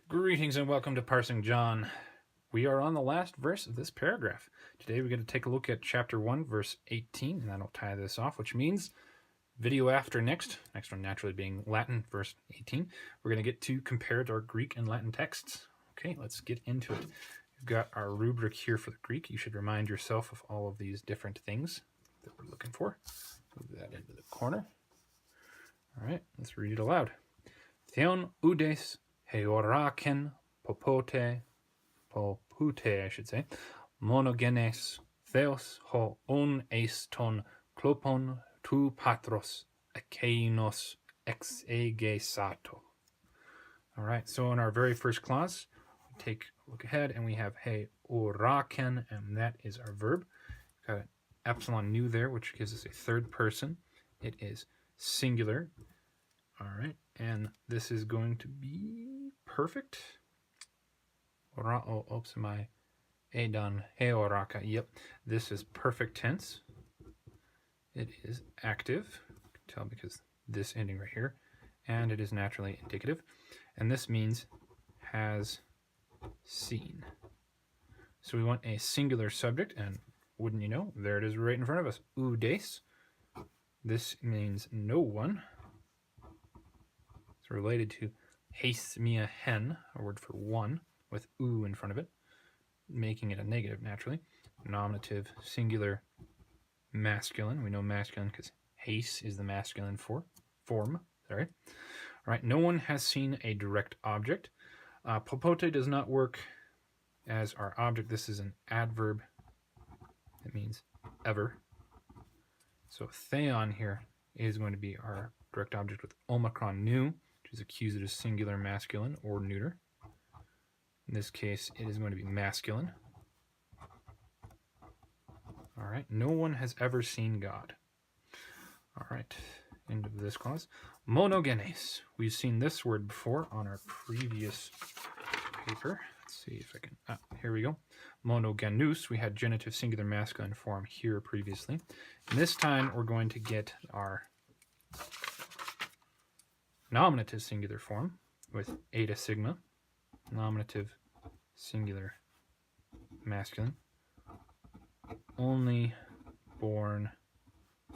Greetings and welcome to Parsing John. We are on the last verse of this paragraph. Today we're going to take a look at chapter 1, verse 18, and that'll tie this off, which means video after next one naturally being Latin, verse 18, we're going to get to compared our Greek and Latin texts. Okay, let's get into it. We've got our rubric here for the Greek. You should remind yourself of all of these different things that we're looking for. Move that into the corner. All right, let's read it aloud. Theon udes heoraken popute, I should say, monogenes theos ho on eiston klopon tu patros akeinos exegesato. All right, so in our very first clause, we take a look ahead and we have heoraken, and that is our verb. We've got an epsilon nu there, which gives us a third person. It is singular. All right, and this is going to be perfect. Oops, my edon heoraka. Yep, this is perfect tense. It is active. You can tell because this ending right here, and it is naturally indicative. And this means has seen. So we want a singular subject, and wouldn't you know, there it is right in front of us. Udes. This means no one. It's related to heis mia hen, a word for one, with u in front of it, making it a negative naturally. Nominative, singular, masculine. We know masculine because heis is the masculine form. Sorry. All right. No one has seen a direct object. Popote does not work as our object. This is an adverb. It means ever. So theon here is going to be our direct object with omicron nu, which is accusative singular masculine or neuter. In this case, it is going to be masculine. All right. No one has ever seen God. All right. End of this clause. Monogenes. We've seen this word before on our previous paper. Let's see if I can. Here we go. Monogenous. We had genitive singular masculine form here previously. And this time we're going to get our nominative singular form with eta sigma. Nominative singular masculine, only born /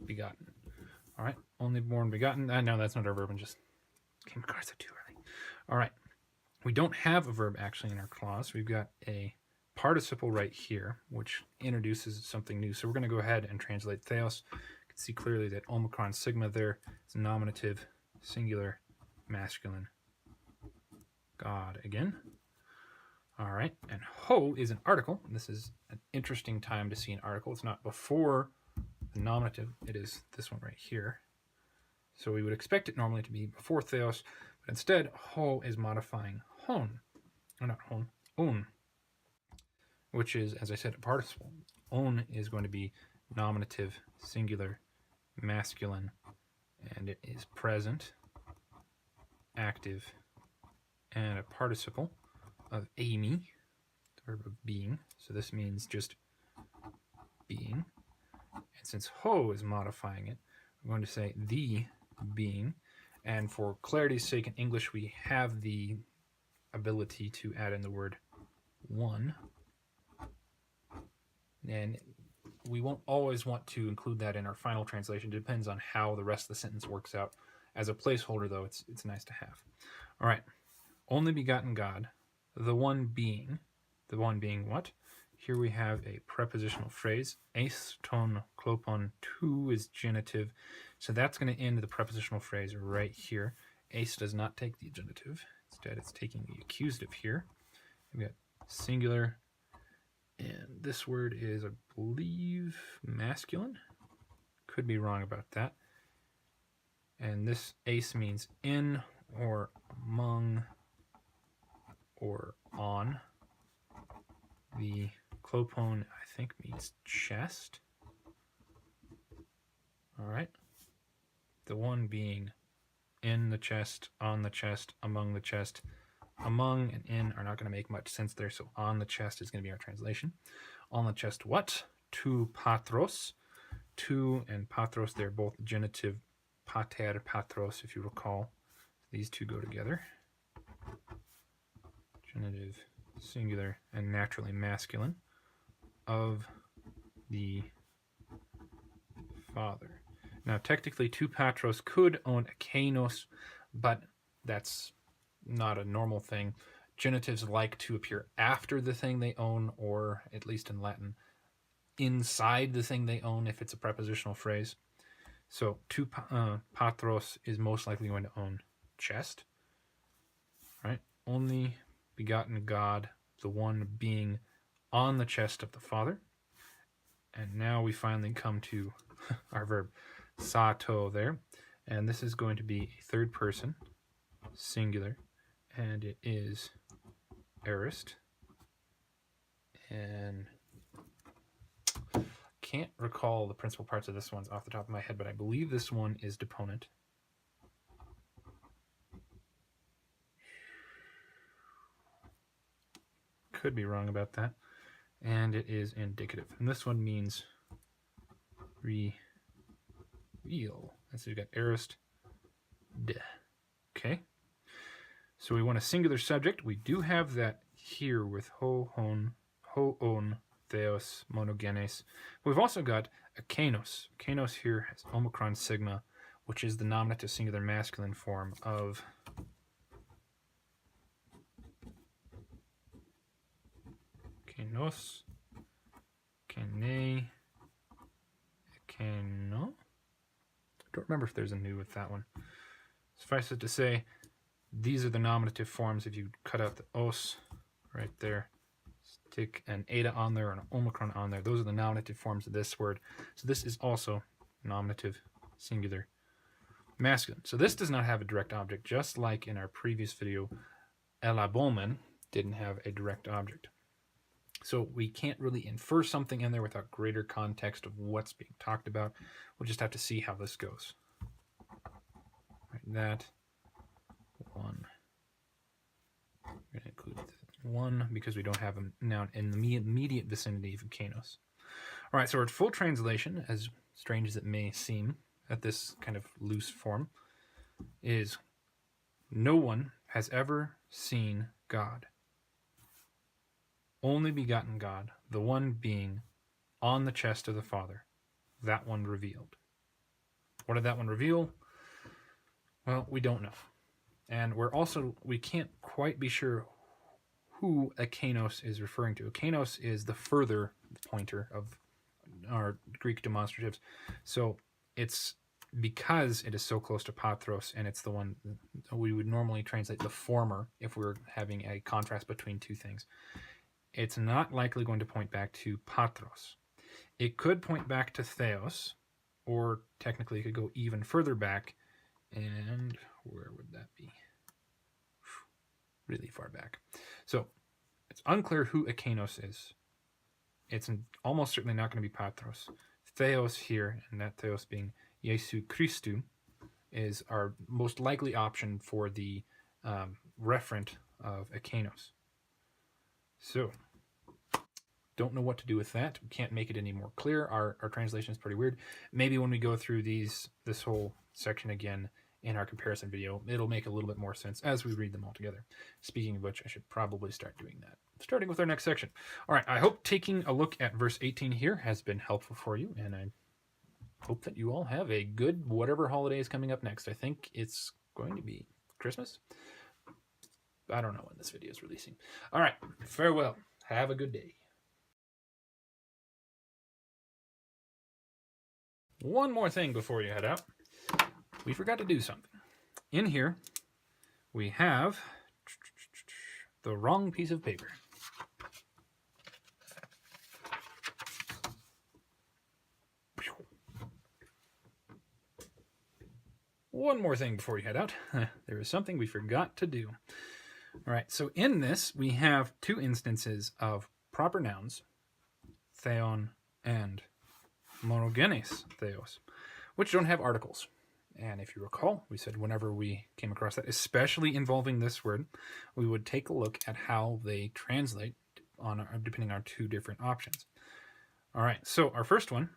begotten. All right, only born begotten. No, that's not our verb. I just came across it too early. All right, we don't have a verb actually in our clause. We've got a participle right here, which introduces something new. So we're going to go ahead and translate theos. You can see clearly that omicron sigma there is nominative singular masculine God again. All right, and ho is an article. This is an interesting time to see an article. It's not before the nominative. It is this one right here. So we would expect it normally to be before theos, but instead ho is modifying hon, or not hon, on, which is, as I said, a participle. On is going to be nominative singular masculine, and it is present, active, and a participle of eimi, the verb of being. So this means just being. And since ho is modifying it, I'm going to say the being. And for clarity's sake in English, we have the ability to add in the word one. And we won't always want to include that in our final translation. It depends on how the rest of the sentence works out. As a placeholder, though, it's nice to have. All right. Only begotten God, the one being. The one being what? Here we have a prepositional phrase. Eiston klopon tu is genitive. So that's going to end the prepositional phrase right here. Eis does not take the genitive. Instead, it's taking the accusative here. We've got singular. And this word is, I believe, masculine. Could be wrong about that. And this eis means in or among or on. The klopon, I think, means chest. All right. The one being in the chest, on the chest, among the chest. Among and in are not going to make much sense there, so on the chest is going to be our translation. On the chest what? Tu patros. Tu and patros, they're both genitive pater, patros, if you recall. These two go together. Genitive, singular, and naturally masculine of the father. Now, technically, two patros could own a kainos, but that's not a normal thing. Genitives like to appear after the thing they own, or at least in Latin, inside the thing they own if it's a prepositional phrase. So two patros is most likely going to own chest, right? Only begotten God, the one being on the chest of the Father. And now we finally come to our verb sato there. And this is going to be a third person, singular, and it is aorist. And can't recall the principal parts of this one off the top of my head, but I believe this one is deponent. Could be wrong about that. And it is indicative. And this one means reveal. And so you've got aorist, de. Okay. So we want a singular subject. We do have that here with hoon, theos, monogenes. We've also got a kainos. Kainos here has omicron sigma, which is the nominative singular masculine form of kainos, kaine, kaino. Don't remember if there's a nu with that one. Suffice it to say, these are the nominative forms. If you cut out the os right there, stick an eta on there and an omicron on there, those are the nominative forms of this word. So this is also nominative singular masculine. So this does not have a direct object, just like in our previous video, elabomen didn't have a direct object. So we can't really infer something in there without greater context of what's being talked about. We'll just have to see how this goes. Right, that one. We're going to include one because we don't have a noun in the immediate vicinity of kainos. All right, so our full translation, as strange as it may seem at this kind of loose form, is no one has ever seen God. Only begotten God, the one being on the chest of the Father, that one revealed. What did that one reveal? Well, we don't know. And we can't quite be sure who a kainos is referring to. A kainos is the further pointer of our Greek demonstratives. So it's because it is so close to patros, and it's the one we would normally translate the former if we were having a contrast between two things. It's not likely going to point back to patros. It could point back to theos, or technically it could go even further back. And where would that be? Really far back. So it's unclear who a kainos is. It's almost certainly not going to be patros. Theos here, and that theos being Jesu Christu, is our most likely option for the referent of a kainos. So, don't know what to do with that. We can't make it any more clear. Our translation is pretty weird. Maybe when we go through this whole section again in our comparison video, it'll make a little bit more sense as we read them all together. Speaking of which, I should probably start doing that, starting with our next section. All right, I hope taking a look at verse 18 here has been helpful for you, and I hope that you all have a good whatever holiday is coming up next. I think it's going to be Christmas. I don't know when this video is releasing. All right, farewell. Have a good day. One more thing before you head out. We forgot to do something. In here, we have the wrong piece of paper. One more thing before you head out. There is something we forgot to do. All right, so in this, we have two instances of proper nouns, theon and monogenes theos, which don't have articles. And if you recall, we said whenever we came across that, especially involving this word, we would take a look at how they translate depending on two different options. All right, so our first one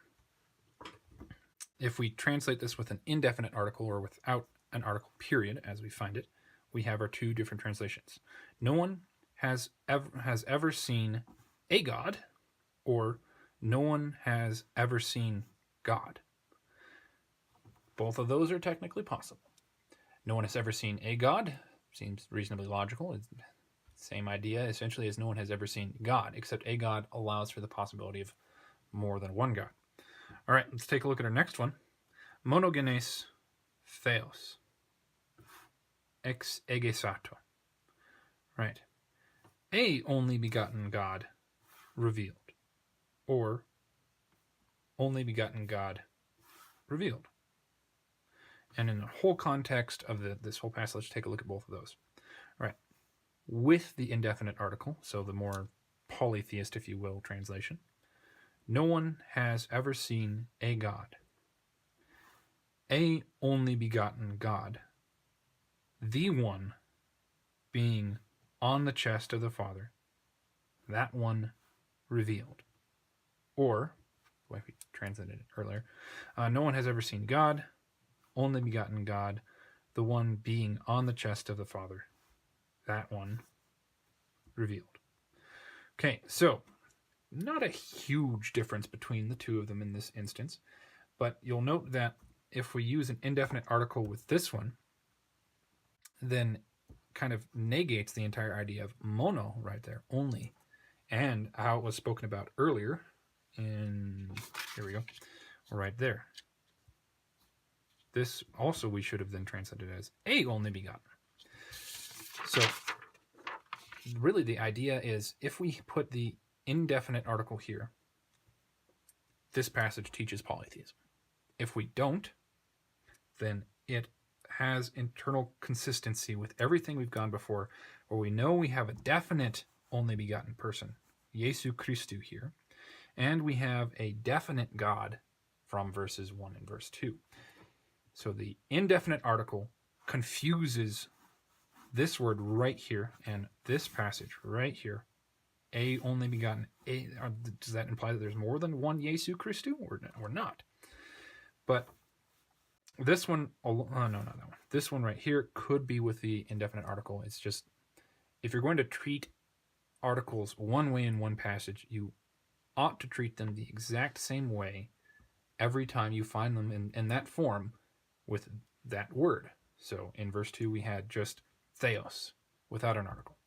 if we translate this with an indefinite article or without an article period, as we find it, we have our two different translations. No one has ever seen a god, or no one has ever seen God. Both of those are technically possible. No one has ever seen a god seems reasonably logical. It's the same idea essentially as no one has ever seen God, except a god allows for the possibility of more than one god. All right, let's take a look at our next one. Monogenes theos ex egesato. Right. A only begotten God revealed, or only begotten God revealed. And in the whole context of this whole passage, let's take a look at both of those. All right. With the indefinite article, so the more polytheist, if you will, translation, no one has ever seen a God. A only begotten God, the one being on the chest of the Father, that one revealed. Or, like we translated it earlier, no one has ever seen God, only begotten God, the one being on the chest of the Father, that one revealed. Okay, so not a huge difference between the two of them in this instance, but you'll note that if we use an indefinite article with this one, then kind of negates the entire idea of mono right there, only, and how it was spoken about earlier in, here we go, right there. This also we should have then translated as a only begotten. So really the idea is if we put the indefinite article here, this passage teaches polytheism. If we don't, then it has internal consistency with everything we've gone before, where we know we have a definite only begotten person, Jesu Christu here, and we have a definite God from verses 1 and verse 2. So the indefinite article confuses this word right here and this passage right here, a only begotten. Does that imply that there's more than one Jesu Christu or not? But this one, no, not that one. This one right here could be with the indefinite article. It's just, if you're going to treat articles one way in one passage, you ought to treat them the exact same way every time you find them in that form with that word. So in verse 2, we had just theos without an article.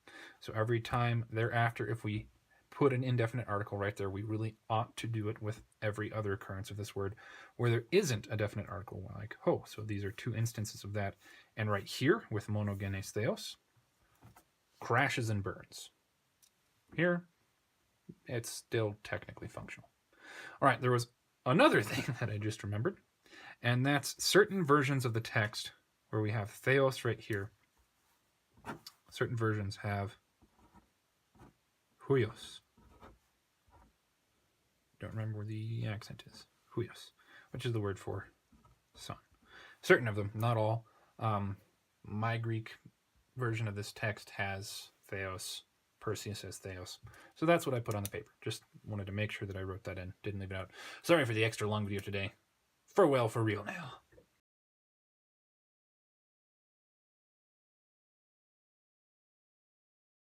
So every time thereafter, if we put an indefinite article right there, we really ought to do it with every other occurrence of this word where there isn't a definite article, like ho. So these are two instances of that. And right here with monogenes theos, crashes and burns. Here, it's still technically functional. All right, there was another thing that I just remembered, and that's certain versions of the text where we have theos right here. Certain versions have huios. Don't remember where the accent is. Huios, which is the word for son. Certain of them, not all. My Greek version of this text has theos. Perseus says theos. So that's what I put on the paper. Just wanted to make sure that I wrote that in. Didn't leave it out. Sorry for the extra long video today. Farewell for real now.